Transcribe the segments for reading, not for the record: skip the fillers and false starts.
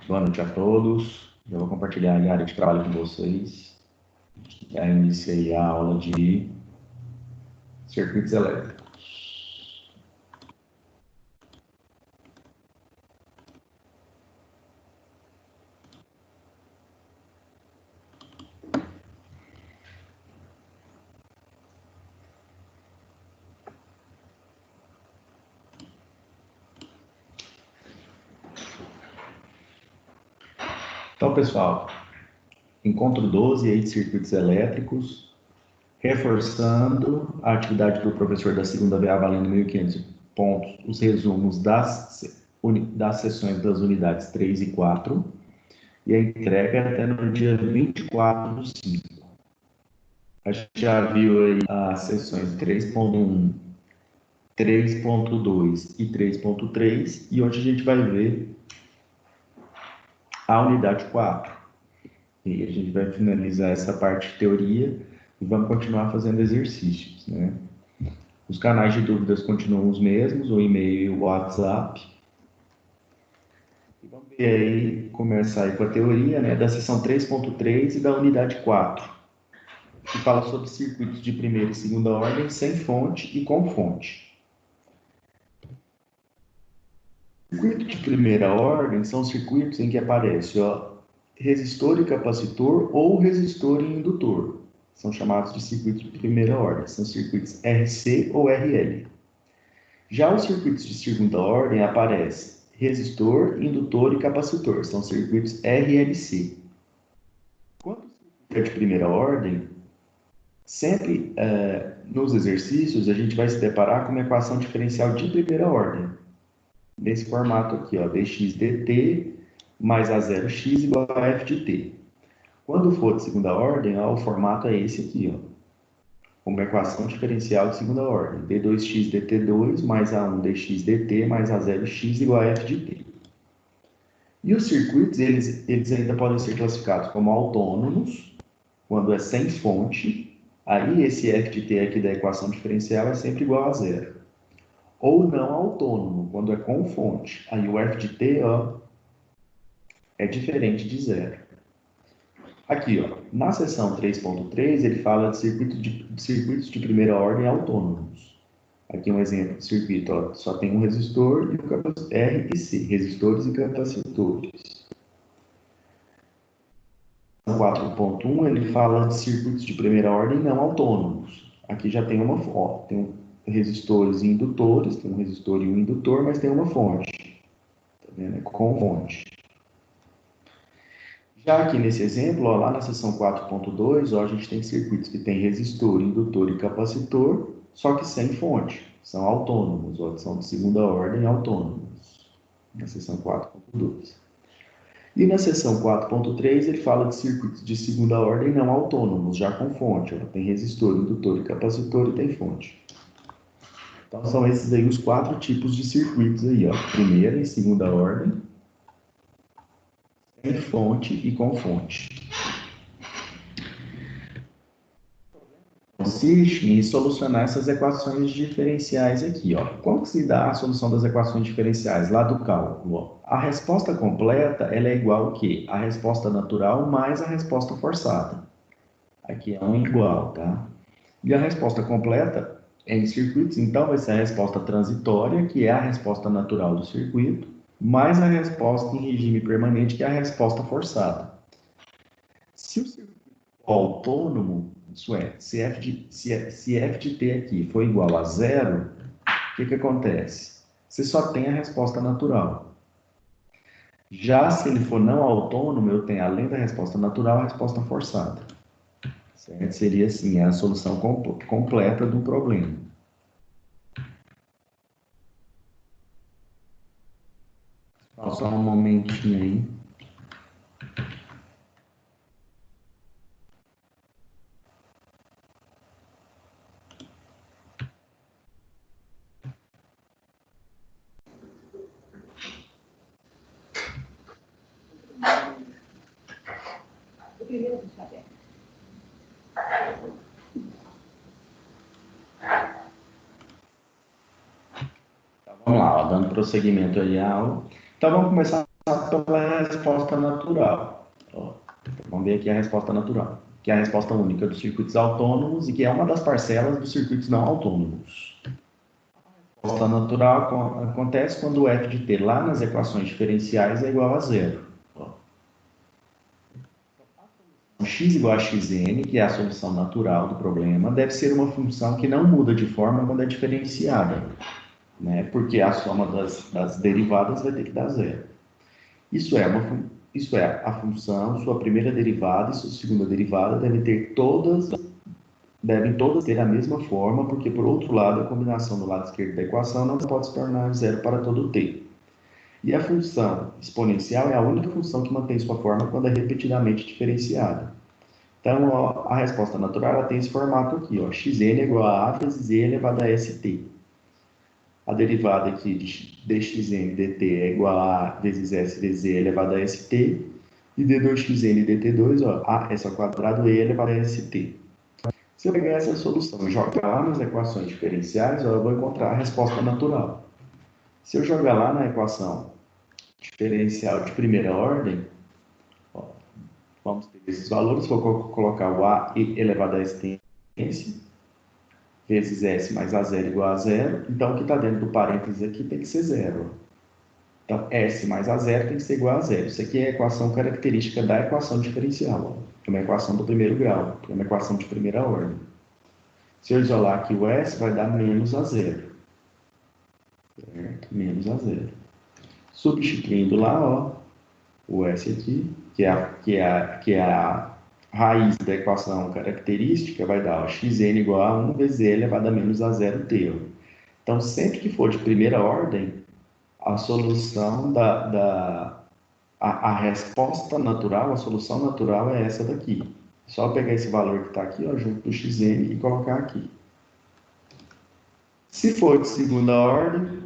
Boa noite a todos. Eu vou compartilhar a área de trabalho com vocês. Já iniciei a aula de circuitos elétricos. Então, pessoal, encontro 12 aí de circuitos elétricos, reforçando a atividade do professor da segunda VA valendo 1.500 pontos, os resumos das sessões das unidades 3 e 4, e a entrega até no dia 24 do 5. A gente já viu aí as sessões 3.1, 3.2 e 3.3, e hoje a gente vai ver a unidade 4. E a gente vai finalizar essa parte de teoria e vamos continuar fazendo exercícios, né? Os canais de dúvidas continuam os mesmos, o e-mail e o WhatsApp. E vamos ver aí, começar aí com a teoria, né, da seção 3.3 e da unidade 4, que fala sobre circuitos de primeira e segunda ordem sem fonte e com fonte. Circuito de primeira ordem são circuitos em que aparece resistor e capacitor ou resistor e indutor. São chamados de circuitos de primeira ordem. São circuitos RC ou RL. Já os circuitos de segunda ordem aparecem resistor, indutor e capacitor. São circuitos RLC. Quando o circuito é de primeira ordem, sempre nos exercícios a gente vai se deparar com uma equação diferencial de primeira ordem. Nesse formato aqui, ó, dx dt mais A0x igual a f de t. Quando for de segunda ordem, ó, o formato é esse aqui, ó, uma equação diferencial de segunda ordem, d2x dt2 mais a1 dx dt mais a0x igual a f de t. E os circuitos, eles ainda podem ser classificados como autônomos, quando é sem fonte, aí esse f de t aqui da equação diferencial é sempre igual a zero. Ou não autônomo, quando é com fonte, aí o f de t, ó, é diferente de zero. Aqui, ó, na seção 3.3, ele fala de circuitos de primeira ordem autônomos. Aqui um exemplo de circuito, ó, só tem um resistor e um capacitor, R e C, resistores e capacitores. No 4.1, ele fala de circuitos de primeira ordem não autônomos. Aqui já tem tem resistores e indutores, tem um resistor e um indutor, mas tem uma fonte. Tá vendo? É com fonte. Já aqui nesse exemplo, ó, lá na seção 4.2, a gente tem circuitos que tem resistor, indutor e capacitor, só que sem fonte. São autônomos, ó, são de segunda ordem autônomos, na seção 4.2. E na seção 4.3, ele fala de circuitos de segunda ordem não autônomos, já com fonte. Ó, tem resistor, indutor e capacitor e tem fonte. Então, são esses aí os 4 tipos de circuitos aí, ó. Primeira e segunda ordem, sem fonte e com fonte. Consiste em solucionar essas equações diferenciais aqui, ó. Como se dá a solução das equações diferenciais lá do cálculo? Ó? A resposta completa, ela é igual ao quê? A resposta natural mais a resposta forçada. Aqui é um igual, tá? E a resposta completa em circuitos, então, vai ser a resposta transitória, que é a resposta natural do circuito, mais a resposta em regime permanente, que é a resposta forçada. Se o circuito for autônomo, isso é, se f de t aqui for igual a zero, o que acontece? Você só tem a resposta natural. Já se ele for não autônomo, eu tenho, além da resposta natural, a resposta forçada. Certo? Seria assim, a solução completa do problema. Só um momentinho aí. Vamos lá, ó, dando prosseguimento aí à aula. Então, vamos começar pela resposta natural. Ó, vamos ver aqui a resposta natural, que é a resposta única dos circuitos autônomos e que é uma das parcelas dos circuitos não autônomos. A resposta natural acontece quando o f de t lá nas equações diferenciais é igual a zero. Ó. X igual a xn, que é a solução natural do problema, deve ser uma função que não muda de forma quando é diferenciada, né? Porque a soma das derivadas vai ter que dar zero. Isso é a função, sua primeira derivada e sua segunda derivada devem todas ter a mesma forma, porque, por outro lado, a combinação do lado esquerdo da equação não pode se tornar zero para todo t. E a função exponencial é a única função que mantém sua forma quando é repetidamente diferenciada. Então, ó, a resposta natural ela tem esse formato aqui, ó, xn é igual a vezes e elevado a st. A derivada aqui de dxn dt é igual a vezes s vezes e elevado a st. E d2xn dt2, ó, s ao quadrado e elevado a st. Se eu pegar essa solução e jogar lá nas equações diferenciais, ó, eu vou encontrar a resposta natural. Se eu jogar lá na equação diferencial de primeira ordem, ó, vamos ter esses valores, vou colocar o a elevado a extensão, vezes s mais a zero igual a zero. Então, o que está dentro do parênteses aqui tem que ser zero. Então, s mais a zero tem que ser igual a zero. Isso aqui é a equação característica da equação diferencial. Ó. É uma equação do primeiro grau, é uma equação de primeira ordem. Se eu isolar aqui o s, vai dar menos a zero. Certo? Menos a zero. Substituindo lá, ó, o s aqui, que é a raiz da equação característica, vai dar ó, xn igual a 1 vezes e elevado a menos a zero t. Ó. Então, sempre que for de primeira ordem, a solução a resposta natural, a solução natural é essa daqui. Só pegar esse valor que está aqui, ó, junto do xn e colocar aqui. Se for de segunda ordem,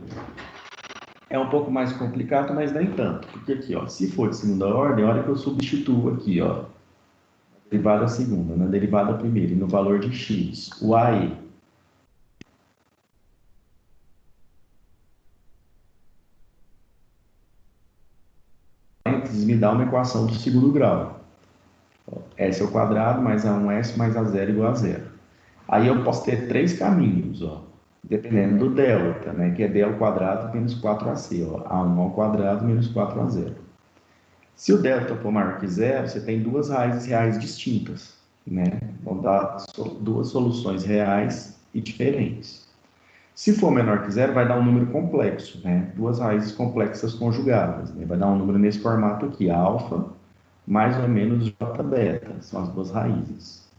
é um pouco mais complicado, mas nem tanto. Porque aqui, ó, se for de segunda ordem, a hora que eu substituo aqui, ó, na derivada segunda, na derivada primeira e no valor de x, o AE me dá uma equação do segundo grau. S ao quadrado mais A1S mais A0 igual a zero. Aí eu posso ter três caminhos, ó, dependendo do delta, né, que é D ao quadrado menos 4AC, ó, A1 ao quadrado menos 4A0. Se o delta for maior que zero, você tem duas raízes reais distintas, né? Vão dar duas soluções reais e diferentes. Se for menor que zero, vai dar um número complexo, né? Duas raízes complexas conjugadas, né? Vai dar um número nesse formato aqui, alfa mais ou menos j beta, são as duas raízes.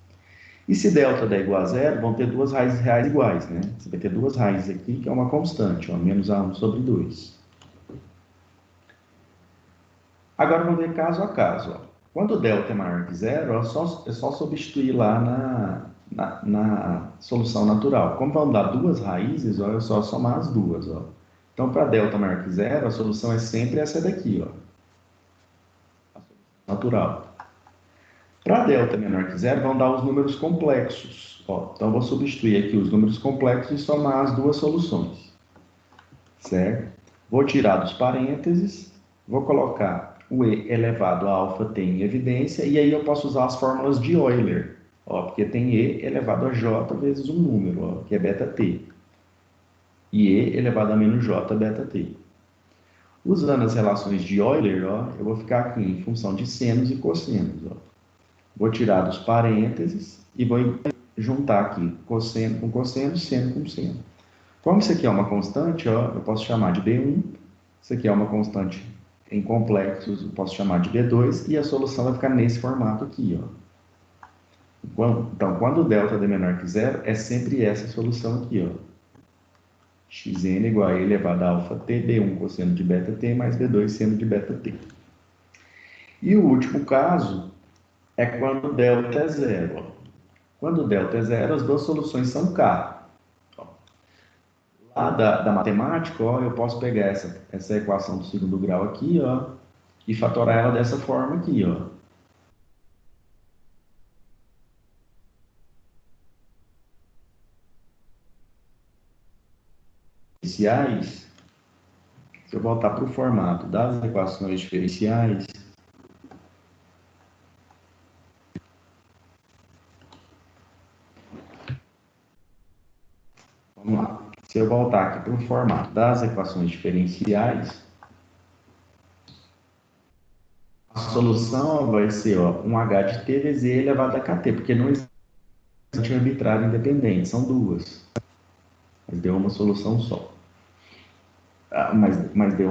E se delta der igual a zero, vão ter duas raízes reais iguais, né? Você vai ter duas raízes aqui, que é uma constante, ó, menos A1 sobre 2. Agora vamos ver caso a caso. Ó. Quando o delta é maior que zero, é só substituir lá na solução natural. Como vão dar duas raízes, ó, é só somar as duas. Ó. Então, para delta maior que zero, a solução é sempre essa daqui, ó, a solução natural. Para delta menor que zero, vão dar os números complexos. Ó. Então, vou substituir aqui os números complexos e somar as duas soluções. Certo? Vou tirar dos parênteses, vou colocar o e elevado a alfa t em evidência, e aí eu posso usar as fórmulas de Euler, ó, porque tem e elevado a j vezes um número, ó, que é beta t, e e elevado a menos j beta t. Usando as relações de Euler, ó, eu vou ficar aqui em função de senos e cossenos. Ó. Vou tirar dos parênteses e vou juntar aqui cosseno com cosseno, seno com seno. Como isso aqui é uma constante, ó, eu posso chamar de B1, isso aqui é uma constante em complexos, eu posso chamar de B2, e a solução vai ficar nesse formato aqui. Ó. Então, quando o delta é menor que zero, é sempre essa solução aqui. Ó. xn igual a e elevado a alfa t, B1 cosseno de beta t, mais B2 seno de beta t. E o último caso é quando o delta é zero. Ó. Quando o delta é zero, as duas soluções são K. Lá da matemática, ó, eu posso pegar essa equação do segundo grau aqui, ó, e fatorar ela dessa forma aqui, ó. Iniciais, Se eu voltar para o formato das equações diferenciais, vamos lá. Se eu voltar aqui para o formato das equações diferenciais, a solução vai ser ó, um h de t vezes e elevado a kt, porque não existe arbitrário independente, são duas. Mas deu uma solução só. Mas deu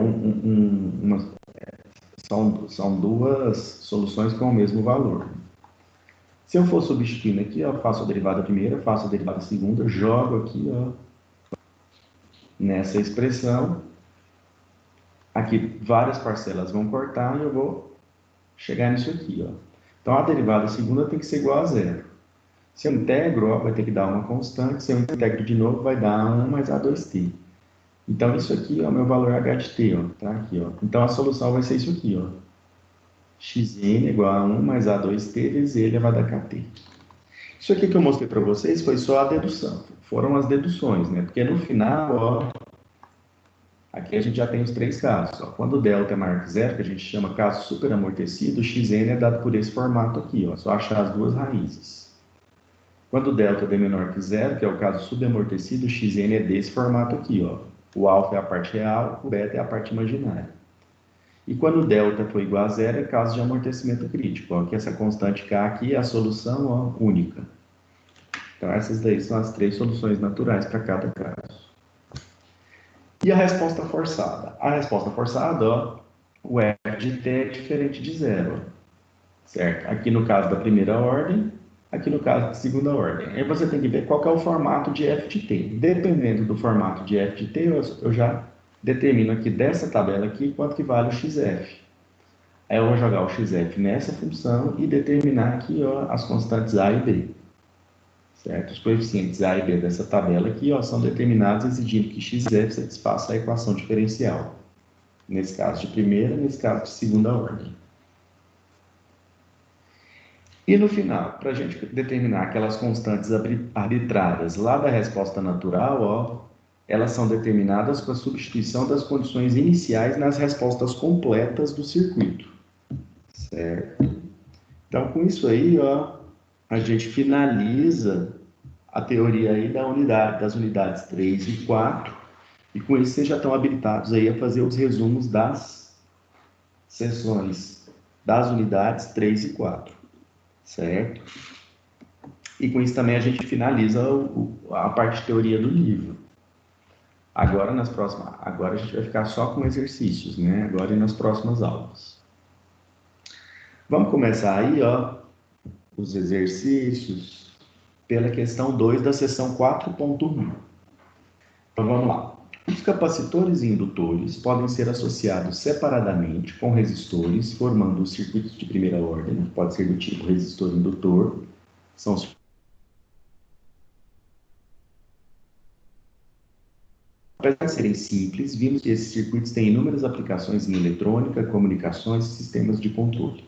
são duas soluções com o mesmo valor. Se eu for substituindo aqui, ó, faço a derivada primeira, faço a derivada segunda, jogo aqui ó, nessa expressão. Aqui várias parcelas vão cortar e eu vou chegar nisso aqui. Ó. Então a derivada segunda tem que ser igual a zero. Se eu integro, ó, vai ter que dar uma constante. Se eu integro de novo, vai dar 1 mais A2t. Então, isso aqui é o meu valor h de t, ó, tá? Aqui, ó. Então, a solução vai ser isso aqui, ó. xn igual a 1 mais a2t vezes e elevado a kt. Isso aqui que eu mostrei para vocês foi só a dedução. Foram as deduções, né? Porque no final, ó, aqui a gente já tem os três casos. Ó. Quando o delta é maior que zero, que a gente chama caso superamortecido, o xn é dado por esse formato aqui, ó. Só achar as duas raízes. Quando o delta é menor que zero, que é o caso subamortecido, o xn é desse formato aqui, ó. O alfa é a parte real, o beta é a parte imaginária. E quando o delta for igual a zero, é caso de amortecimento crítico, ó, que essa constante K aqui é a solução ó, única. Então, essas daí são as três soluções naturais para cada caso. E a resposta forçada? A resposta forçada, ó, o f de t é diferente de zero, certo? Aqui no caso da primeira ordem, aqui no caso da segunda ordem. Aí você tem que ver qual que é o formato de f de t. Dependendo do formato de f de t, eu já determino aqui dessa tabela aqui quanto que vale o xf. Aí eu vou jogar o xf nessa função e determinar aqui ó, as constantes a e b. Certo? Os coeficientes a e b dessa tabela aqui ó, são determinados exigindo que xf satisfaça a equação diferencial. Nesse caso de primeira, nesse caso de segunda ordem. E no final, para a gente determinar aquelas constantes arbitrárias lá da resposta natural, ó, elas são determinadas com a substituição das condições iniciais nas respostas completas do circuito. Certo? Então, com isso aí, ó, a gente finaliza a teoria aí das unidades 3 e 4, e com isso vocês já estão habilitados aí a fazer os resumos das seções das unidades 3 e 4. Certo? E com isso também a gente finaliza a parte de teoria do livro. Agora a gente vai ficar só com exercícios, né? Agora e nas próximas aulas. Vamos começar aí, ó, os exercícios pela questão 2 da seção 4.1. Então vamos lá. Os capacitores e indutores podem ser associados separadamente com resistores, formando os circuitos de primeira ordem, pode ser do tipo resistor-indutor, são os apesar de serem simples, vimos que esses circuitos têm inúmeras aplicações em eletrônica, comunicações e sistemas de controle.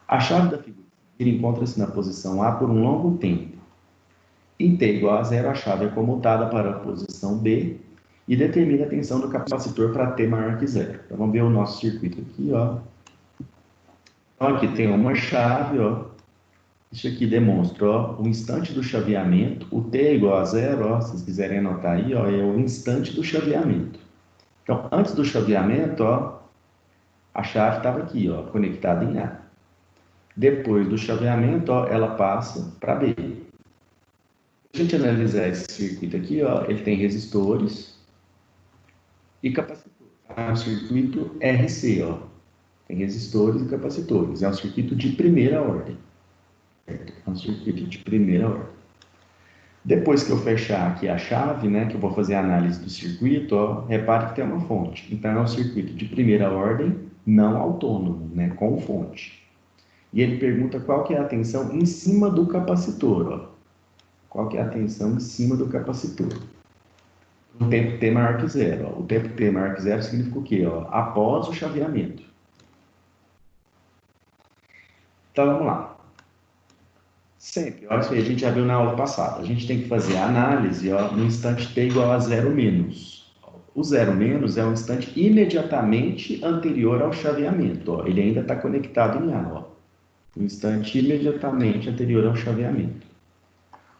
A chave da figura encontra-se na posição A por um longo tempo. Em t igual a zero, a chave é comutada para a posição B e determina a tensão do capacitor para t maior que zero. Então, vamos ver o nosso circuito aqui, ó. Então, aqui tem uma chave, ó. Isso aqui demonstra ó, o instante do chaveamento. O t é igual a zero, ó, se vocês quiserem anotar aí, ó, é o instante do chaveamento. Então, antes do chaveamento, ó, a chave estava aqui, ó, conectada em A. Depois do chaveamento, ó, ela passa para B. Se a gente analisar esse circuito aqui, ó, ele tem resistores e capacitores. É um circuito RC, ó. Tem resistores e capacitores. É um circuito de primeira ordem. É um circuito de primeira ordem. Depois que eu fechar aqui a chave, né, que eu vou fazer a análise do circuito, ó, repare que tem uma fonte. Então, é um circuito de primeira ordem, não autônomo, né, com fonte. E ele pergunta qual que é a tensão em cima do capacitor, ó. Qual que é a tensão em cima do capacitor? O tempo t maior que zero. Ó. O tempo t maior que zero significa o quê? Ó? Após o chaveamento. Então, vamos lá. Sempre, ó, isso aí a gente já viu na aula passada. A gente tem que fazer a análise ó, no instante t igual a zero menos. O zero menos é um instante imediatamente anterior ao chaveamento, ó. Ele ainda está conectado em A, ó. Um instante imediatamente anterior ao chaveamento.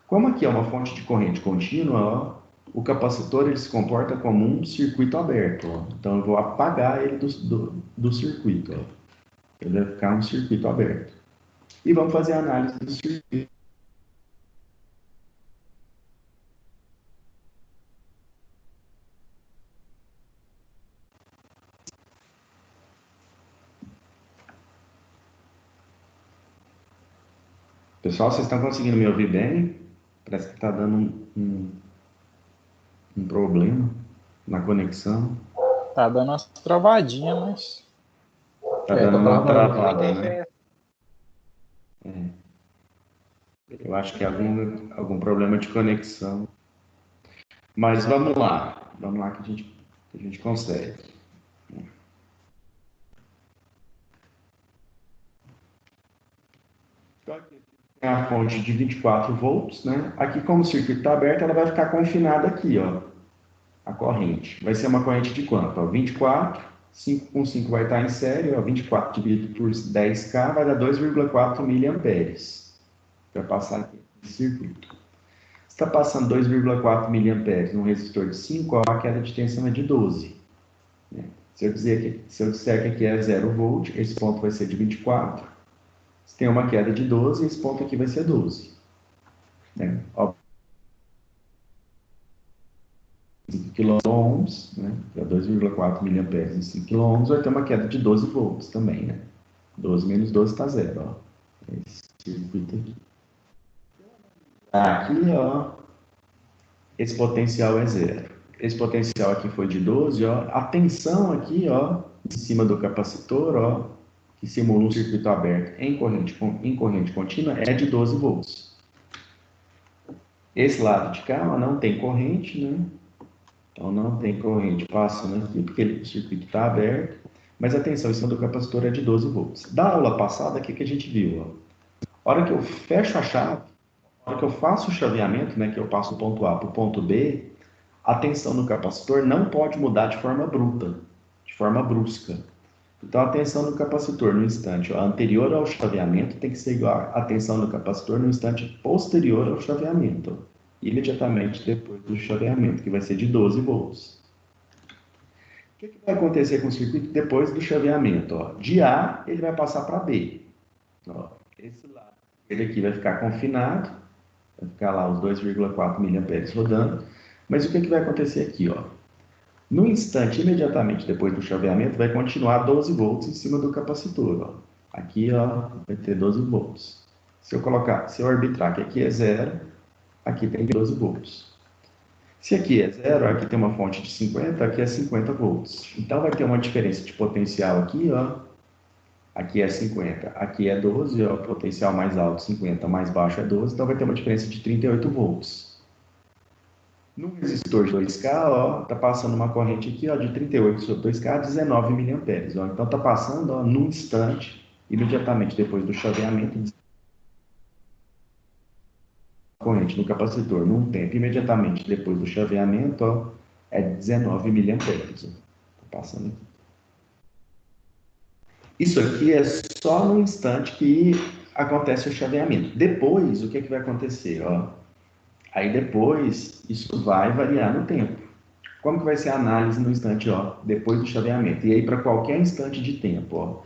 Como aqui é uma fonte de corrente contínua, ó, o capacitor ele se comporta como um circuito aberto, ó. Então eu vou apagar ele do circuito, ó. Ele vai ficar um circuito aberto. E vamos fazer a análise do circuito. Pessoal, vocês estão conseguindo me ouvir bem? Parece que está dando um problema na conexão. Tá dando umas travadinhas, mas... Está dando tá uma travando. travada, né? Eu acho que é algum problema de conexão. Mas vamos lá que a gente consegue. Então, aqui tem a fonte de 24 volts, né? Aqui, como o circuito está aberto, ela vai ficar confinada aqui, ó. A corrente. Vai ser uma corrente de quanto? Ó, 24, 5 com 5 vai estar em série, ó, 24 dividido por 10K vai dar 2,4 miliamperes. Vai passar aqui nesse circuito. Se está passando 2,4 miliamperes num resistor de 5, ó, a queda de tensão é de 12. Né? Se eu disser que aqui é 0 volt, esse ponto vai ser de 24. Se tem uma queda de 12, esse ponto aqui vai ser 12. Né? Ó, 5 kΩ, né? Que é 2,4 miliamperes em 5 kΩ, vai ter uma queda de 12 volts também, né? 12 menos 12 está zero, ó. Esse circuito aqui. Aqui, ó, esse potencial é zero. Esse potencial aqui foi de 12, ó. A tensão aqui, ó, em cima do capacitor, ó, que simula um circuito aberto em corrente contínua, é de 12 volts. Esse lado de cá, ó, não tem corrente, né? Então não tem corrente passando aqui, porque o circuito está aberto, mas a tensão em cima do capacitor é de 12 volts. Da aula passada, o que a gente viu? Ó? A hora que eu fecho a chave, a hora que eu faço o chaveamento, né, que eu passo o ponto A para o ponto B, a tensão no capacitor não pode mudar de forma bruta, de forma brusca. Então a tensão no capacitor no instante anterior ao chaveamento tem que ser igual à tensão no capacitor no instante posterior ao chaveamento, imediatamente depois do chaveamento, que vai ser de 12 volts. O que vai acontecer com o circuito depois do chaveamento? Ó? De A, ele vai passar para B. Ó, esse lado, ele aqui vai ficar confinado, vai ficar lá os 2,4 miliamperes rodando, mas o que vai acontecer aqui? Ó? No instante, imediatamente depois do chaveamento, vai continuar 12 volts em cima do capacitor. Ó. Aqui, ó, vai ter 12 volts. Se eu arbitrar que aqui é zero, aqui tem 12 volts. Se aqui é zero, aqui tem uma fonte de 50, aqui é 50 volts. Então, vai ter uma diferença de potencial aqui, ó. Aqui é 50, aqui é 12, ó, potencial mais alto 50, mais baixo é 12, então vai ter uma diferença de 38 volts. No resistor de 2K, ó, tá passando uma corrente aqui, ó, de 38 sobre 2K, 19 miliamperes, ó. Então tá passando, ó, num instante, imediatamente depois do chaveamento, corrente no capacitor, num tempo imediatamente depois do chaveamento, ó, é 19 miliamperes, ó. Tá passando aqui. Isso aqui é só no instante que acontece o chaveamento. Depois, o que vai acontecer, ó? Aí depois, isso vai variar no tempo. Como que vai ser a análise no instante, ó, depois do chaveamento? E aí, para qualquer instante de tempo, ó,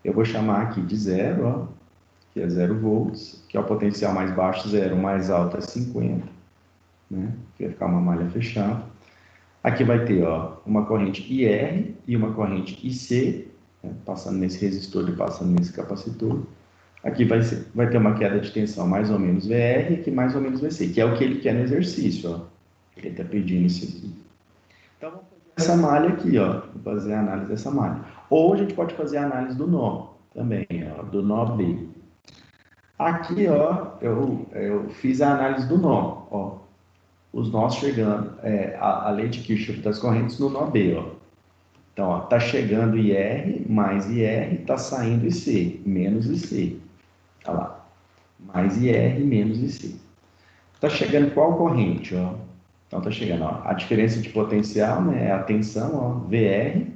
eu vou chamar aqui de zero, ó, que é 0 volts, que é o potencial mais baixo, 0, mais alto é 50, né? Que vai ficar uma malha fechada. Aqui vai ter, ó, uma corrente IR e uma corrente IC, né, passando nesse resistor e passando nesse capacitor. Aqui vai ter uma queda de tensão mais ou menos VR e aqui mais ou menos VC, que é o que ele quer no exercício, ó. Ele está pedindo isso aqui. Então, vamos fazer essa malha aqui, ó. Vou fazer a análise dessa malha. Ou a gente pode fazer a análise do nó também, ó, do nó B. Aqui, ó, eu fiz a análise do nó, ó. Os nós chegando, a lei de Kirchhoff das correntes no nó B, ó. Então, ó, tá chegando IR, mais IR, tá saindo IC, menos IC. Olha lá. Mais IR, menos IC. Tá chegando qual corrente, ó? Então tá chegando, ó, a diferença de potencial, né, é a tensão, ó, VR,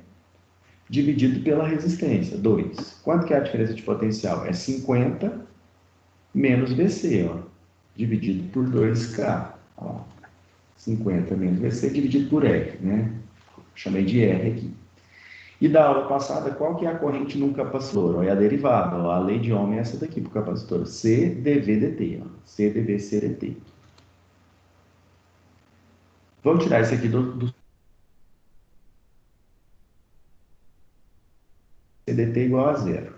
dividido pela resistência, 2. Quanto que é a diferença de potencial? É 50 menos VC, ó, dividido por 2K. Ó, 50 menos VC dividido por R, né? Chamei de R aqui. E da aula passada, qual que é a corrente num capacitor? Ó, é a derivada, ó, a lei de Ohm é essa daqui para o capacitor, C dV dt, ó, C dV CDT. Vamos tirar isso aqui do CDT igual a zero.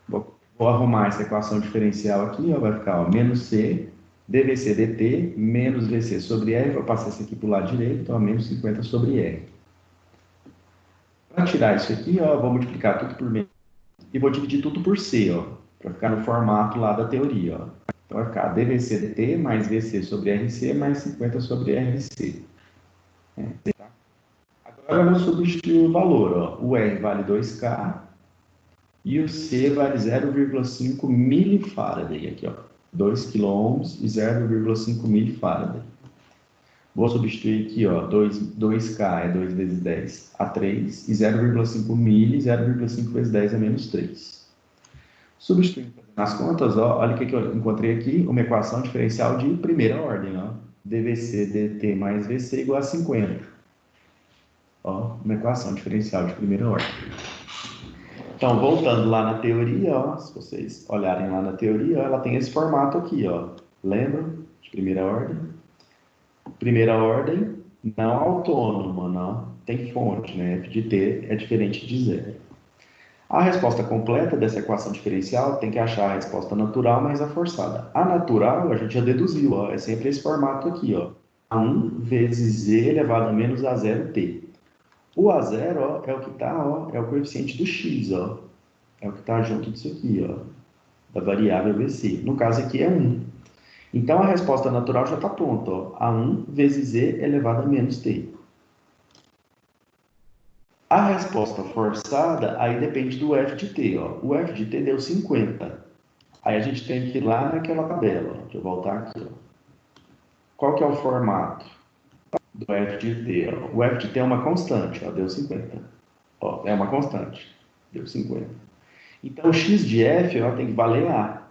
Vou arrumar essa equação diferencial aqui, ó, vai ficar ó, menos C dVc dt menos VC sobre R, vou passar isso aqui para o lado direito, então menos 50 sobre R. Para tirar isso aqui, ó, vou multiplicar tudo por menos e vou dividir tudo por C, ó, para ficar no formato lá da teoria, ó. Então vai ficar dVc dt mais VC sobre RC mais 50 sobre RC. Tá? Agora eu vou substituir o valor, ó. O R vale 2K e o C vale 0,5 milifarad aqui, ó. 2 kΩ e 0,5 milifarad. Vou substituir aqui, ó, 2K é 2 vezes 10 a 3 e 0,5 mili, 0,5 vezes 10 a menos 3. Substituindo nas contas, ó, olha o que eu encontrei aqui, uma equação diferencial de primeira ordem, ó. dVc dt mais VC igual a 50. Ó, uma equação diferencial de primeira ordem. Então, voltando lá na teoria, ó, se vocês olharem lá na teoria, ó, ela tem esse formato aqui, ó. Lembram? De primeira ordem. Primeira ordem não autônoma, não tem fonte, né? F de t é diferente de zero. A resposta completa dessa equação diferencial tem que achar a resposta natural mais a forçada. A natural a gente já deduziu, ó, é sempre esse formato aqui, ó. A1 vezes z elevado a menos a0t. O A0, ó, é o que está, ó, é o coeficiente do x, ó. É o que está junto disso aqui, ó, da variável VC. No caso aqui é 1. Então a resposta natural já está pronta, ó. A1 vezes z elevado a menos t. A resposta forçada, aí depende do f de t, ó. O f de t deu 50. Aí a gente tem que ir lá naquela tabela, ó. Deixa eu voltar aqui, ó. Qual que é o formato do f de t? Ó? O f de t é uma constante, ó, deu 50. Ó, é uma constante, deu 50. Então, o x de f ó, tem que valer A.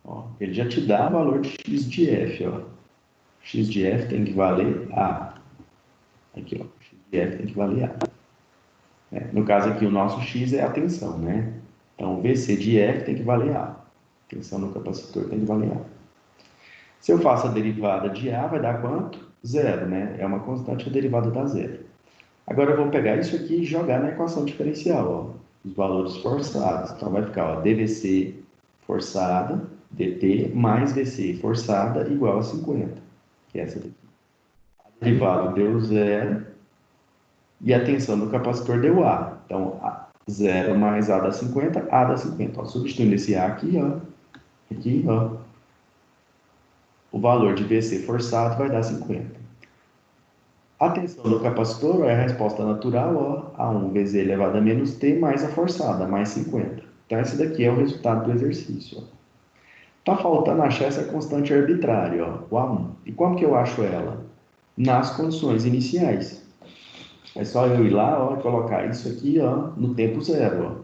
Ó, ele já te dá o valor de x de f. Ó. X de f tem que valer A. Aqui, ó, x de f tem que valer A. No caso aqui, o nosso x é a tensão, né? Então, o VC de f tem que valer A. Tensão no capacitor tem que valer A. Se eu faço a derivada de A, vai dar quanto? Zero, né? É uma constante, a derivada dá zero. Agora eu vou pegar isso aqui e jogar na equação diferencial, ó. Os valores forçados. Então vai ficar, ó, dVc forçada, dt, mais VC forçada, igual a 50. Que é essa daqui. A derivada deu zero e a tensão do capacitor deu A. Então, 0 mais A dá 50, A dá 50. Ó, substituindo esse A aqui, ó, o valor de VC forçado vai dar 50. A tensão do capacitor é a resposta natural, ó, A1 vezes E elevado a menos T, mais a forçada, mais 50. Então, esse daqui é o resultado do exercício. Está faltando achar essa constante arbitrária, ó, o A1. E como que eu acho ela? Nas condições iniciais. É só eu ir lá, ó, e colocar isso aqui, ó, no tempo zero, ó.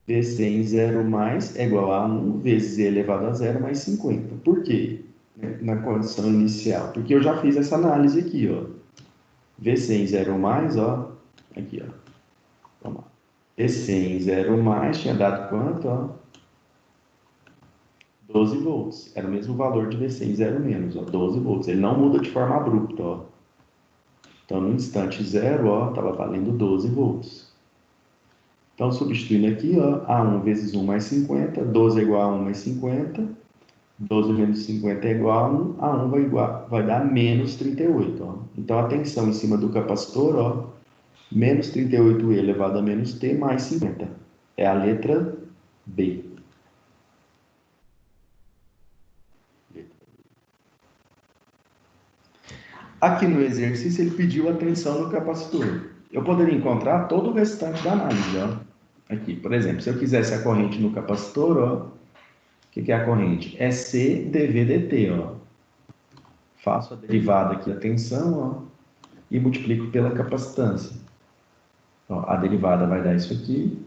VC em 0 mais é igual a 1 vezes E elevado a zero mais 50. Por quê? Na condição inicial. Porque eu já fiz essa análise aqui, ó. VC em 0 mais, ó, aqui, ó. Vamos lá. VC em 0 mais tinha dado quanto, ó? 12 volts. Era o mesmo valor de VC em 0 menos, ó, 12 volts. Ele não muda de forma abrupta, ó. Então, no instante 0, ó, estava valendo 12 volts. Então, substituindo aqui, ó, A1 vezes 1 mais 50, 12 é igual a 1 mais 50, 12 menos 50 é igual a 1, A1 vai dar menos 38, ó. Então, a tensão em cima do capacitor, ó, menos 38E elevado a menos T mais 50. É a letra B. Aqui no exercício, ele pediu a tensão no capacitor. Eu poderia encontrar todo o restante da análise, ó. Aqui, por exemplo, se eu quisesse a corrente no capacitor, ó, o que é a corrente? É C dV dt, ó. faço a derivada aqui da tensão, ó, e multiplico pela capacitância. Ó, a derivada vai dar isso aqui,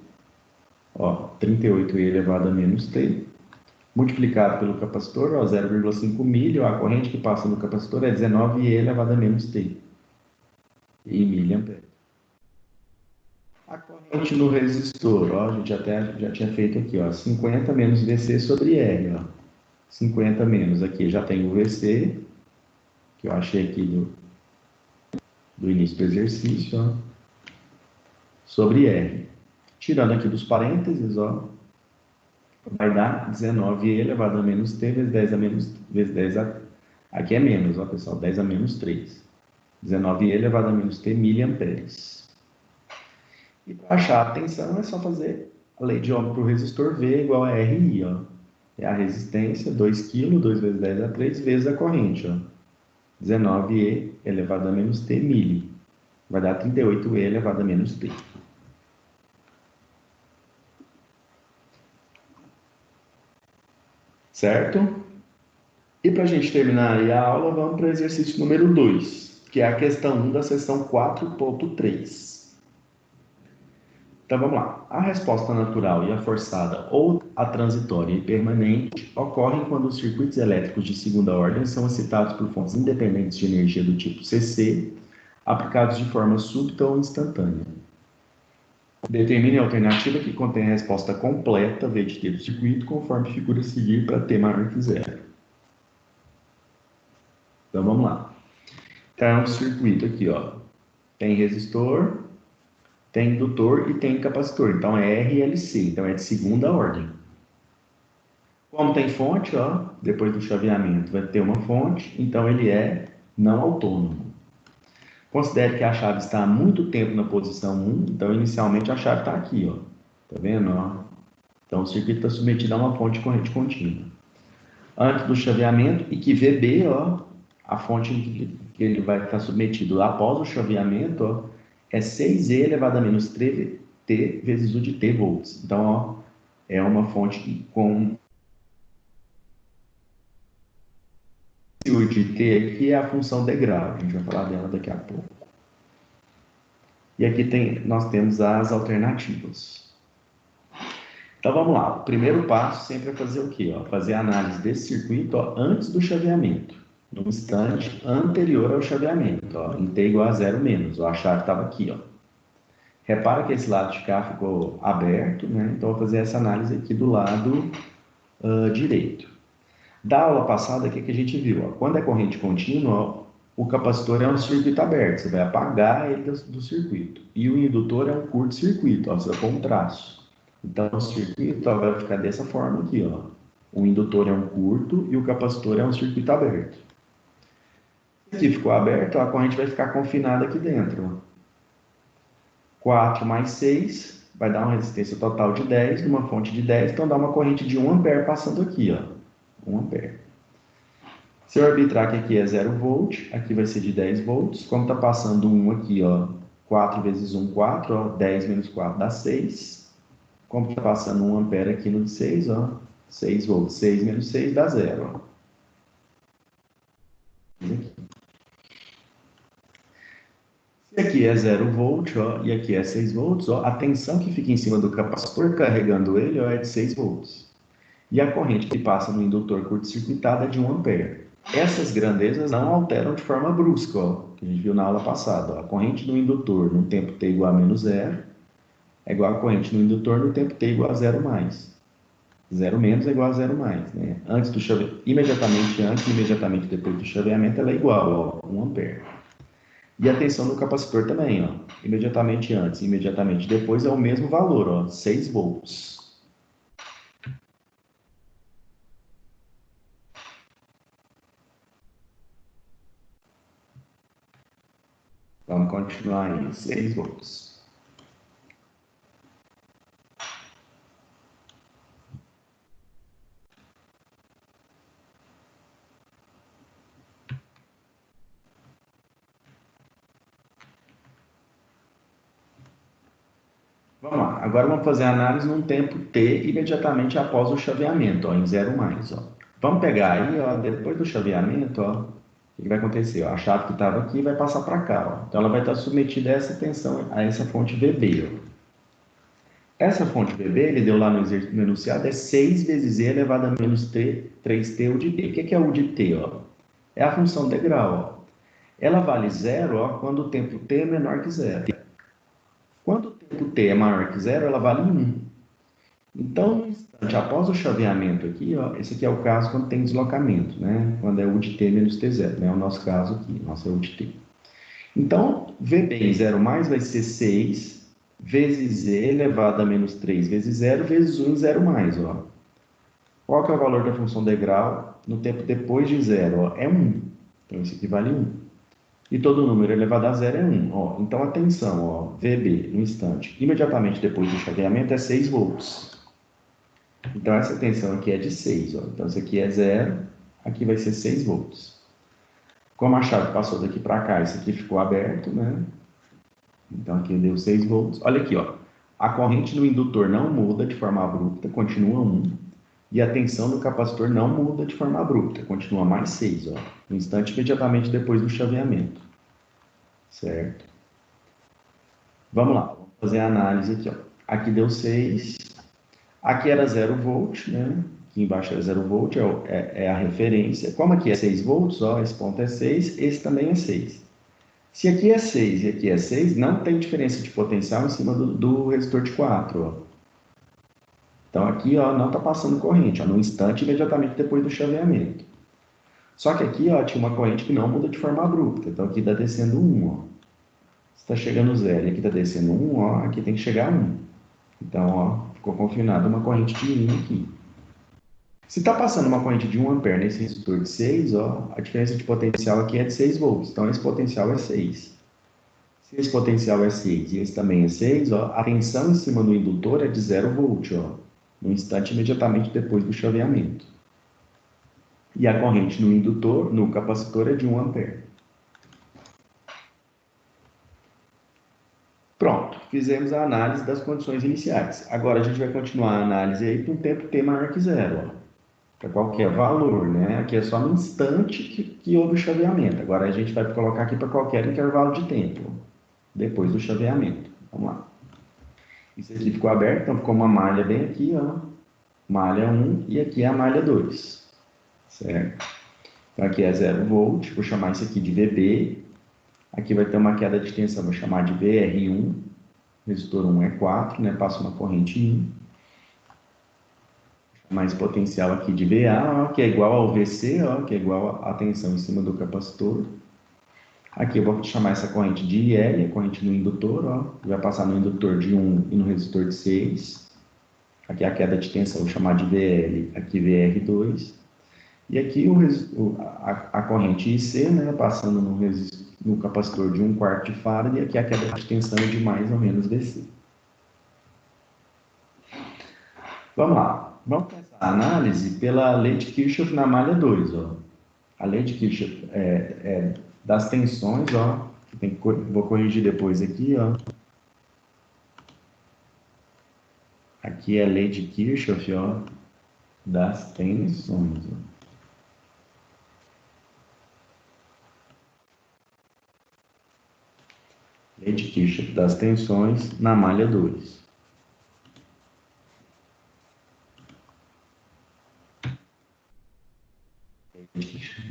ó, 38e elevado a menos t, multiplicado pelo capacitor, ó, 0,5 milho, a corrente que passa no capacitor é 19e elevado a menos t, em miliampere. A corrente no resistor, ó, a gente já tinha feito aqui, ó, 50 menos VC sobre R, ó. 50 menos aqui, já tem o VC, que eu achei aqui do início do exercício, ó, sobre R. Tirando aqui dos parênteses, ó, vai dar 19e elevado a menos t vezes 10 a menos, vezes 10 a... Aqui é menos, ó, pessoal, 10 a menos 3. 19e elevado a menos t miliamperes. E para achar a tensão é só fazer a lei de Ohm para o resistor V igual a RI, ó. É a resistência, 2 kg, 2 vezes 10 a 3, vezes a corrente, ó. 19e elevado a menos t mili. Vai dar 38e elevado a menos t. Certo? E para a gente terminar aí a aula, vamos para o exercício número 2, que é a questão 1 da seção 4.3. Então vamos lá. A resposta natural e a forçada, ou a transitória e permanente, ocorrem quando os circuitos elétricos de segunda ordem são excitados por fontes independentes de energia do tipo CC, aplicados de forma súbita ou instantânea. Determine a alternativa que contém a resposta completa, V de T do circuito, conforme figura a seguir para T maior que zero. Então vamos lá. Então é um circuito aqui, ó. Tem resistor, tem indutor e tem capacitor. Então é RLC, então é de segunda ordem. Como tem fonte, ó, depois do chaveamento vai ter uma fonte, então ele é não autônomo. Considere que a chave está há muito tempo na posição 1, então inicialmente a chave está aqui, ó. Tá vendo, ó? Então o circuito está submetido a uma fonte de corrente contínua. Antes do chaveamento, e que VB, ó, a fonte que ele vai estar submetido após o chaveamento, ó, é 6e elevado a menos 3t vezes U de t volts. Então, ó, é uma fonte com U de t, que é a função degrau. A gente vai falar dela daqui a pouco. E aqui nós temos as alternativas. Então, vamos lá. O primeiro passo sempre é fazer o quê? Ó? Fazer a análise desse circuito, ó, antes do chaveamento, no instante anterior ao chaveamento, ó, em t igual a zero menos. Ó, a chave estava aqui, ó. Repara que esse lado de cá ficou aberto, né? Então, eu vou fazer essa análise aqui do lado direito. Da aula passada, o que a gente viu? Ó? Quando é corrente contínua, ó, o capacitor é um circuito aberto, você vai apagar ele do circuito. E o indutor é um curto-circuito, você vai pôr um traço. Então, o circuito ó, vai ficar dessa forma aqui, ó. O indutor é um curto e o capacitor é um circuito aberto. Aqui ficou aberto, a corrente vai ficar confinada aqui dentro. Ó. 4 mais 6 vai dar uma resistência total de 10, numa fonte de 10, então dá uma corrente de 1 ampere passando aqui, ó. 1 ampere. Se eu arbitrar que aqui é 0 volt, aqui vai ser de 10 volts. Como está passando 1 aqui, ó, 4 vezes 1, 4, ó, 10 menos 4 dá 6. Como está passando 1 ampere aqui no de 6, ó, 6 volts. 6 menos 6 dá 0. Ó. Se aqui é 0 volt, ó, e aqui é 6 volts, ó, a tensão que fica em cima do capacitor carregando ele ó, é de 6 volts. E a corrente que passa no indutor curto-circuitado é de 1 ampere. Essas grandezas não alteram de forma brusca, ó, que a gente viu na aula passada. Ó. A corrente do indutor no tempo t igual a menos zero é igual a corrente no indutor no tempo t igual a zero mais. Zero menos é igual a zero mais. Né? Antes do imediatamente antes e imediatamente depois do chaveamento, ela é igual a 1 ampere. E a tensão do capacitor também, ó. Imediatamente antes e imediatamente depois é o mesmo valor, ó, 6 volts. Vamos continuar aí, 6 volts. Vamos lá, agora vamos fazer a análise num tempo t imediatamente após o chaveamento, ó, em 0 mais. Ó. Vamos pegar aí, ó, depois do chaveamento, ó, O que vai acontecer? Ó, a chave que estava aqui vai passar para cá. Ó. Então, ela vai estar submetida a essa tensão, a essa fonte VB. Ó. Essa fonte VB, ele deu lá no enunciado, é 6 vezes E elevado a menos 3T U de B. O que é U de T? Ó? É a função degrau. Ó. Ela vale zero ó, quando o tempo T é menor que zero. Quando o tempo T é maior que zero, ela vale 1. Então, no instante após o chaveamento aqui, ó, esse aqui é o caso quando tem deslocamento, né? Quando é U de T menos T0, né? É o nosso caso aqui, nosso é U de T. Então, VB em 0 mais vai ser 6 vezes E elevado a menos 3 vezes 0 vezes 1 em 0 mais, ó. Qual que é o valor da função degrau no tempo depois de 0? Ó? É 1. Então, isso aqui vale 1. E todo número elevado a 0 é 1. Ó. Então, atenção, ó, VB no instante, imediatamente depois do chaveamento é 6 volts. Então, essa tensão aqui é de 6. Ó. Então, isso aqui é 0, aqui vai ser 6 volts. Como a chave passou daqui para cá, isso aqui ficou aberto, né? Então, aqui deu 6 volts. Olha aqui, ó. A corrente no indutor não muda de forma abrupta, continua 1. E a tensão do capacitor não muda de forma abrupta, continua mais 6, ó. No instante imediatamente depois do chaveamento. Certo? Vamos lá, vamos fazer a análise aqui, ó. Aqui deu 6. Aqui era 0 volt, né? Aqui embaixo era 0 volt, é a referência. Como aqui é 6 volts, ó, esse ponto é 6, esse também é 6. Se aqui é 6 e aqui é 6, não tem diferença de potencial em cima do resistor de 4, ó. Então aqui, ó, não está passando corrente, ó, no instante imediatamente depois do chaveamento. Só que aqui, ó, tinha uma corrente que não muda de forma abrupta. Então aqui está descendo 1, ó. Está chegando 0 e aqui está descendo 1, ó, aqui tem que chegar 1. Então, ó, ficou confinada uma corrente de 1 aqui. Se está passando uma corrente de 1 ampere nesse resistor de 6, ó, a diferença de potencial aqui é de 6 volts. Então, esse potencial é 6. Se esse potencial é 6 e esse também é 6, ó, a tensão em cima do indutor é de 0 volt, ó, no instante imediatamente depois do chaveamento. E a corrente no indutor, no capacitor, é de 1 ampere. Pronto, fizemos a análise das condições iniciais. Agora a gente vai continuar a análise aí para um tempo T maior que zero, para qualquer valor, né? Aqui é só no instante que houve o chaveamento. Agora a gente vai colocar aqui para qualquer intervalo de tempo, depois do chaveamento. Vamos lá. Isso aqui ficou aberto, então ficou uma malha bem aqui, ó. Malha 1 e aqui é a malha 2, certo? Então aqui é 0 volt, vou chamar isso aqui de VB. Aqui vai ter uma queda de tensão, vou chamar de VR1. Resistor 1 é 4, né? Passa uma corrente 1. Mais potencial aqui de VA, ó, que é igual ao VC, ó, que é igual à tensão em cima do capacitor. Aqui eu vou chamar essa corrente de IL, a corrente no indutor, ó. Vai passar no indutor de 1 e no resistor de 6. Aqui a queda de tensão, vou chamar de VL, aqui VR2. E aqui a corrente IC, né, passando no capacitor de 1/4 de farad, e aqui a queda de tensão de mais ou menos VC. Vamos lá. Vamos começar a análise pela lei de Kirchhoff na malha 2. Ó. A lei de Kirchhoff é das tensões, ó. Vou corrigir depois aqui, ó. Aqui é a lei de Kirchhoff, ó, das tensões. Ó. Lei de Kirchhoff das tensões na malha 2.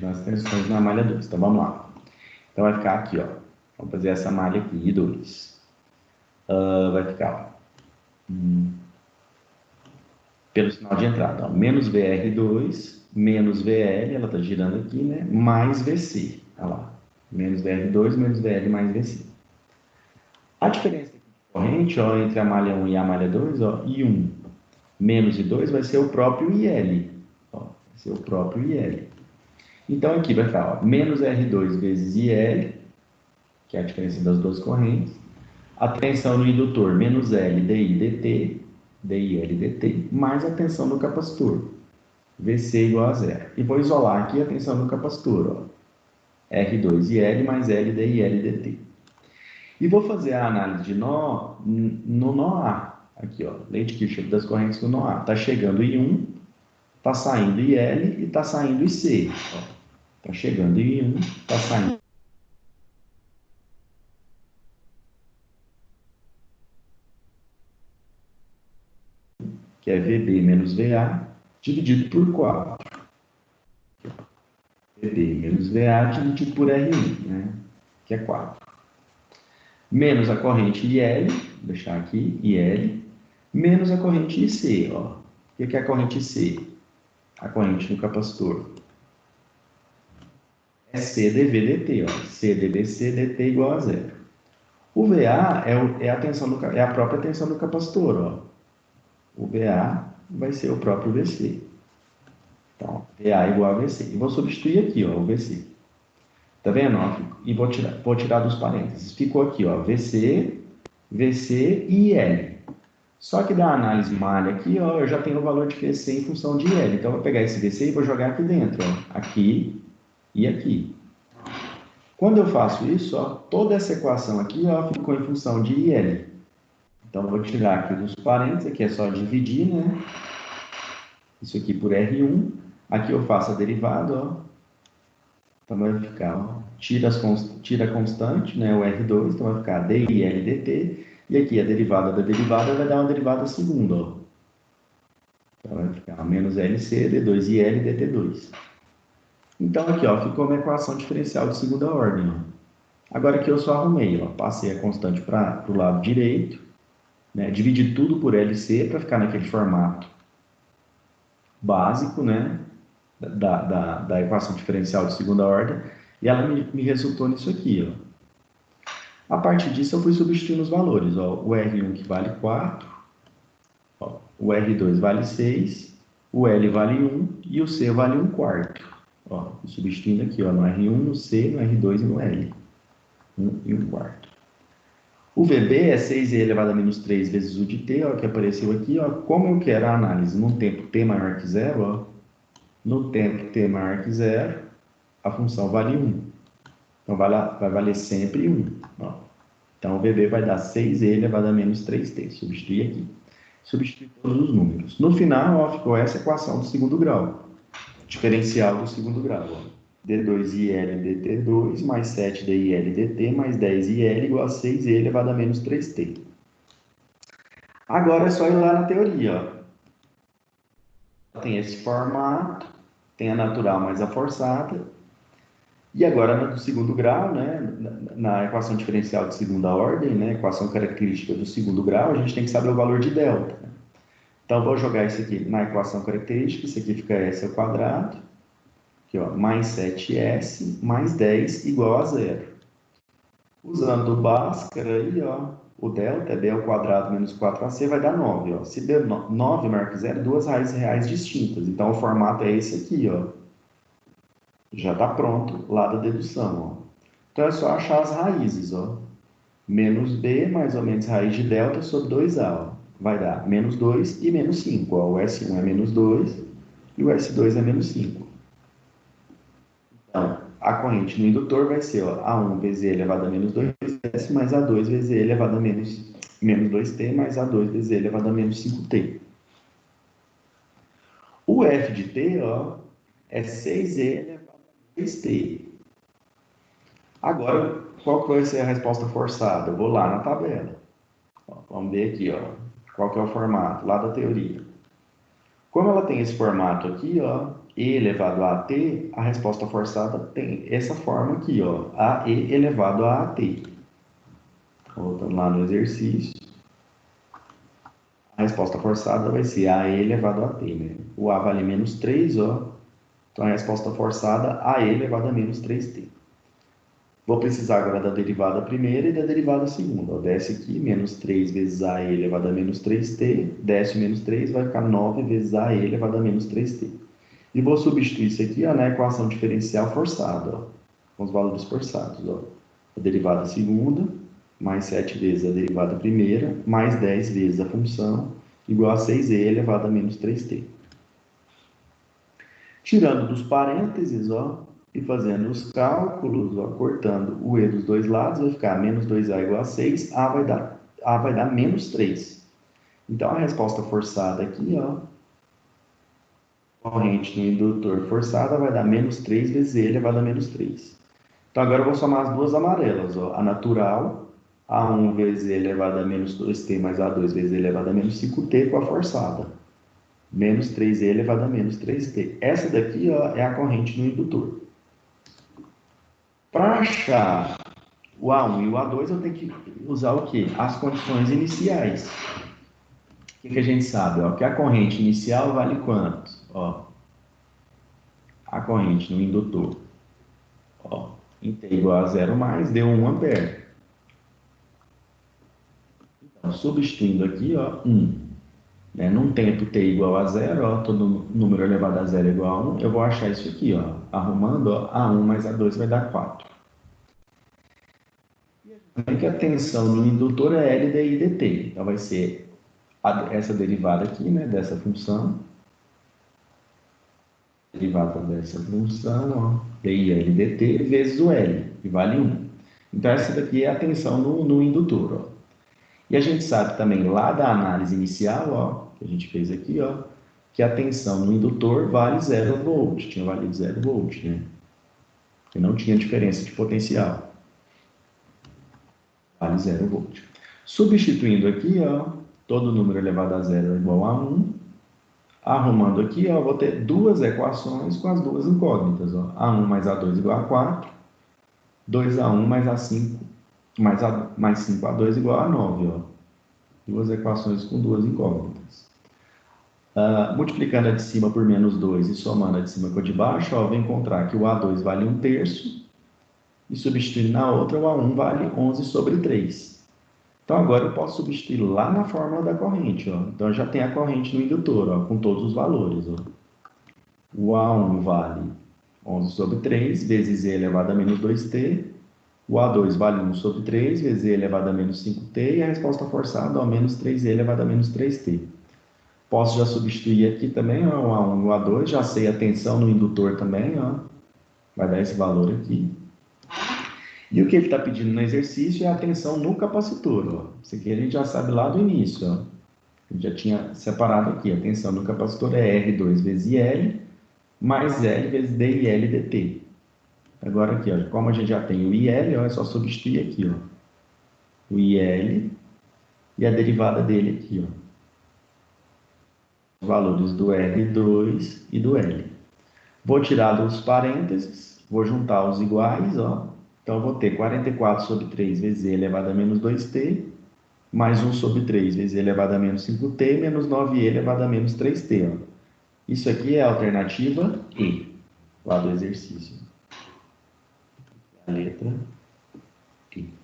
Das tensões na malha 2. Então vamos lá. Então vai ficar aqui, ó. Vamos fazer essa malha aqui, I2. Vai ficar, ó, pelo sinal de entrada, ó, menos VR2, menos VL, ela está girando aqui, né? Mais VC. Olha lá. Menos VR2, menos VL, mais VC. A diferença aqui de corrente, ó, entre a malha 1 e a malha 2, ó, I1 menos I2 vai ser o próprio IL. Ó, vai ser o próprio IL. Então, aqui vai ficar, ó, menos R2 vezes IL, que é a diferença das duas correntes. A tensão no indutor, menos L, DI, DT, DIL, DT, mais a tensão no capacitor, VC igual a 0. E vou isolar aqui a tensão no capacitor, ó, R2IL mais L, DIL, DT. E vou fazer a análise de nó no nó A. Aqui, ó, lei de Kirchhoff das correntes no nó A. Está chegando I1, está saindo IL e está saindo IC. Ó. Está chegando em 1, está saindo. Que é VB menos VA, dividido por 4. VB menos VA dividido por R1, né? Que é 4. Menos a corrente IL, vou deixar aqui, IL, menos a corrente IC, ó. O que é a corrente IC? A corrente no capacitor. É CdV/dt, ó. CdVC dt igual a zero. O VA é a própria tensão do capacitor, ó. O VA vai ser o próprio VC. Então, VA igual a VC. E vou substituir aqui, ó, o VC. Tá vendo? Ó? E vou tirar dos parênteses. Ficou aqui, ó, VC, VC e IL. Só que da análise malha aqui, ó, eu já tenho o valor de QC em função de IL. Então, eu vou pegar esse VC e vou jogar aqui dentro, ó, aqui e aqui. Quando eu faço isso, ó, toda essa equação aqui, ó, ficou em função de IL. Então, eu vou tirar aqui dos parênteses, aqui é só dividir, né? Isso aqui por R1. Aqui eu faço a derivada, ó. Então, vai ficar, ó, tira a constante, né, o R2, então vai ficar DIL dt. E aqui a derivada da derivada vai dar uma derivada segunda, ó. Então, vai ficar menos LC, D2IL, dt2. Então, aqui, ó, ficou uma equação diferencial de segunda ordem, ó. Agora aqui eu só arrumei, ó, passei a constante para o lado direito, né, dividi tudo por LC para ficar naquele formato básico, né, da equação diferencial de segunda ordem, e ela me resultou nisso aqui, ó. A partir disso eu fui substituindo os valores, ó, o R1 que vale 4, ó, o R2 vale 6, o L vale 1 e o C vale 1 quarto. Ó, substituindo aqui, ó, no R1, no C, no R2 e no L. 1 e 1 quarto. O VB é 6e elevado a menos 3 vezes o de t, ó, que apareceu aqui, ó. Como eu quero a análise no tempo t maior que zero, ó, no tempo t maior que zero, a função vale 1. Então, vai valer sempre 1. Ó. Então, o VB vai dar 6e elevado a menos 3t. Substituir aqui. Substituir todos os números. No final, ó, ficou essa equação do segundo grau. Diferencial do segundo grau, ó. D2IL dt2 mais 7DIL dt mais 10IL igual a 6e elevado a menos 3t. Agora é só ir lá na teoria, ó. Tem esse formato, tem a natural mais a forçada. E agora no segundo grau, né, na equação diferencial de segunda ordem, né, equação característica do segundo grau, a gente tem que saber o valor de delta. Então, vou jogar isso aqui na equação característica, isso aqui fica S ao quadrado. Aqui, ó, mais 7S mais 10 igual a zero. Usando o Bhaskara aí, ó, o delta é B ao quadrado menos 4AC vai dar 9. Ó. Se der 9 maior que zero, duas raízes reais distintas. Então, o formato é esse aqui, ó. Já está pronto lá da dedução, ó. Então, é só achar as raízes, ó. Menos B mais ou menos raiz de delta sobre 2A, ó. Vai dar menos 2 e menos 5. Ó. O S1 é menos 2 e o S2 é menos 5. Então, a corrente no indutor vai ser, ó, A1 vezes E elevado a menos 2S mais A2 vezes E elevado a menos 2T mais A2 vezes E elevado a menos 5T. O F de T, ó, é 6E elevado a 2T. Agora, qual que vai ser a resposta forçada? Eu vou lá na tabela. Ó, vamos ver aqui, ó, qual que é o formato, lá da teoria. Como ela tem esse formato aqui, ó, E elevado a AT, a resposta forçada tem essa forma aqui, ó, AE elevado a AT. Voltando lá no exercício. A resposta forçada vai ser AE elevado a AT, né? O A vale menos 3, ó. Então, a resposta forçada, AE elevado a menos 3T. Vou precisar agora da derivada primeira e da derivada segunda. Ó, desce aqui, menos 3 vezes AE elevado a menos 3T. Desce menos 3, vai ficar 9 vezes AE elevado a menos 3T. E vou substituir isso aqui, ó, na equação diferencial forçada, ó, com os valores forçados. Ó. A derivada segunda, mais 7 vezes a derivada primeira, mais 10 vezes a função, igual a 6e elevado a menos 3t. Tirando dos parênteses, ó, e fazendo os cálculos, ó, cortando o E dos dois lados, vai ficar menos 2A igual a 6, A vai dar menos 3. Então, a resposta forçada aqui, ó, corrente no indutor forçada vai dar menos 3 vezes E elevado a menos 3. Então, agora eu vou somar as duas amarelas, ó. A natural, A1 vezes E elevado a menos 2T mais A2 vezes E elevado a menos 5T com a forçada. Menos 3E elevado a menos 3T. Essa daqui, ó, é a corrente no indutor. Para achar o A1 e o A2, eu tenho que usar o quê? As condições iniciais. O que a gente sabe? Ó, que a corrente inicial vale quanto? Ó, a corrente no indutor, ó, em T igual a 0 mais, deu 1 ampere. Então, substituindo aqui, ó, 1. Né, num tempo T igual a 0, ó, todo número elevado a 0 é igual a 1, eu vou achar isso aqui, ó, arrumando, ó, A1 mais A2 vai dar 4. Também que a tensão no indutor é L dI dt. Então, vai ser essa derivada aqui, né, dessa função, derivada dessa função, ó, DIL dt vezes o L, que vale 1. Então, essa daqui é a tensão no indutor, ó. E a gente sabe também lá da análise inicial, ó, que a gente fez aqui, ó, que a tensão no indutor vale 0 volt, tinha valido 0 volt, né? Porque não tinha diferença de potencial. Vale 0 volt. Substituindo aqui, ó, todo número elevado a 0 é igual a 1. Arrumando aqui, ó, vou ter duas equações com as duas incógnitas, ó. A1 mais A2 igual a 4. 2A1 mais A5 mais 5A2 igual a 9, ó. Duas equações com duas incógnitas. Multiplicando a de cima por menos 2 e somando a de cima com a de baixo, ó, vou encontrar que o A2 vale 1/3 e substituindo na outra, o A1 vale 11 sobre 3. Então, agora eu posso substituir lá na fórmula da corrente. Ó. Então, eu já tenho a corrente no indutor, ó, com todos os valores. Ó. O A1 vale 11 sobre 3 vezes E elevado a menos 2T. O A2 vale 1 sobre 3 vezes E elevado a menos 5T. E a resposta forçada, ó, menos 3E elevado a menos 3T. Posso já substituir aqui também, ó, o A1 e o A2. Já sei a tensão no indutor também, ó. Vai dar esse valor aqui. E o que ele está pedindo no exercício é a tensão no capacitor. Ó. Isso aqui a gente já sabe lá do início. Ó. A gente já tinha separado aqui. A tensão no capacitor é R2 vezes IL, mais L vezes DIL dt. Agora aqui, ó, como a gente já tem o IL, ó, é só substituir aqui. Ó. O IL e a derivada dele aqui. Ó. Os valores do R2 e do L. Vou tirar dos parênteses, vou juntar os iguais, ó. Então, eu vou ter 44 sobre 3 vezes E elevado a menos 2T, mais 1 sobre 3 vezes E elevado a menos 5T, menos 9E elevado a menos 3T. Ó. Isso aqui é a alternativa E, lá do exercício. A letra E.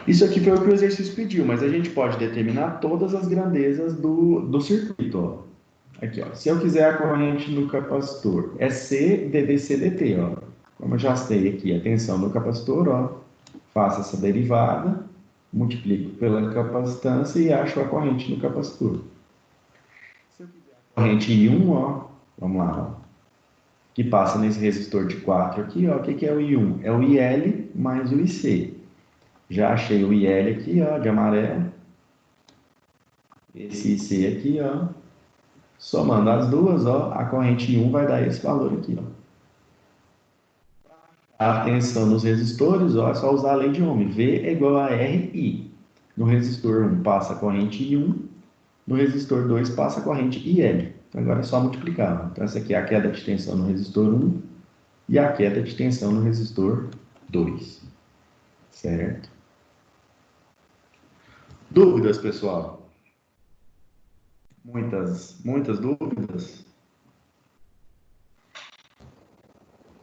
Isso aqui foi o que o exercício pediu, mas a gente pode determinar todas as grandezas do circuito. Ó. Aqui, ó. Se eu quiser a corrente no capacitor, é C dVc dt, ó. Como eu já sei aqui a tensão no capacitor, ó, faço essa derivada, multiplico pela capacitância e acho a corrente no capacitor. Se eu quiser a corrente I1, ó, vamos lá, ó, que passa nesse resistor de 4 aqui, ó, o que é o I1? É o IL mais o IC. Já achei o IL aqui, ó, de amarelo. Esse IC aqui, ó. Somando as duas, ó, a corrente 1 vai dar esse valor aqui. Ó. A tensão nos resistores, ó, é só usar a lei de Ohm. V é igual a RI. No resistor 1 passa a corrente I1, no resistor 2 passa a corrente IL. Então, agora é só multiplicar. Ó. Então, essa aqui é a queda de tensão no resistor 1 e a queda de tensão no resistor 2. Certo? Dúvidas, pessoal? Muitas dúvidas?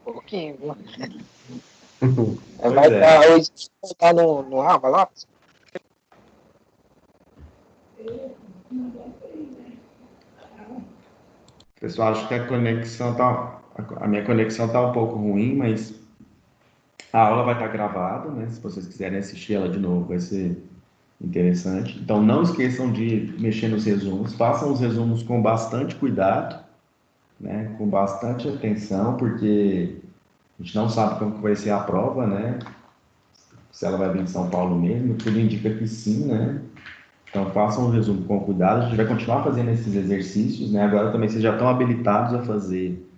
Um pouquinho. Pois Vai é. estar hoje tá no Rava lá? Pessoal, acho que a minha conexão tá um pouco ruim, mas a aula vai estar gravada, né? Se vocês quiserem assistir ela de novo, vai ser interessante. Então, não esqueçam de mexer nos resumos. Façam os resumos com bastante cuidado, né? Com bastante atenção, porque a gente não sabe como que vai ser a prova, né? Se ela vai vir em São Paulo mesmo. Tudo indica que sim, né? Então, façam o resumo com cuidado. A gente vai continuar fazendo esses exercícios, né? Agora também vocês já estão habilitados a fazer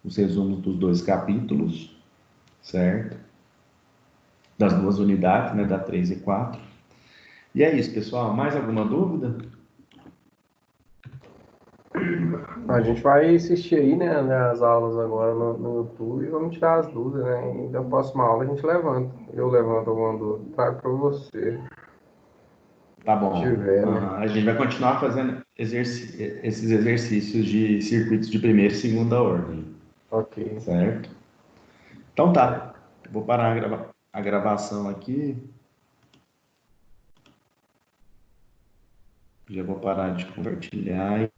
os resumos dos 2 capítulos, certo? Das 2 unidades, né? Da 3 e 4. E é isso, pessoal. Mais alguma dúvida? A gente vai assistir aí, né, as aulas agora no YouTube e vamos tirar as dúvidas, né? E da próxima aula a gente levanta. Eu levanto alguma dúvida, trago para você, Tá se bom. tiver, né? A gente vai continuar fazendo esses exercícios de circuitos de primeira e segunda ordem, Ok. certo? Então tá. Vou parar a gravação aqui. Já vou parar de compartilhar.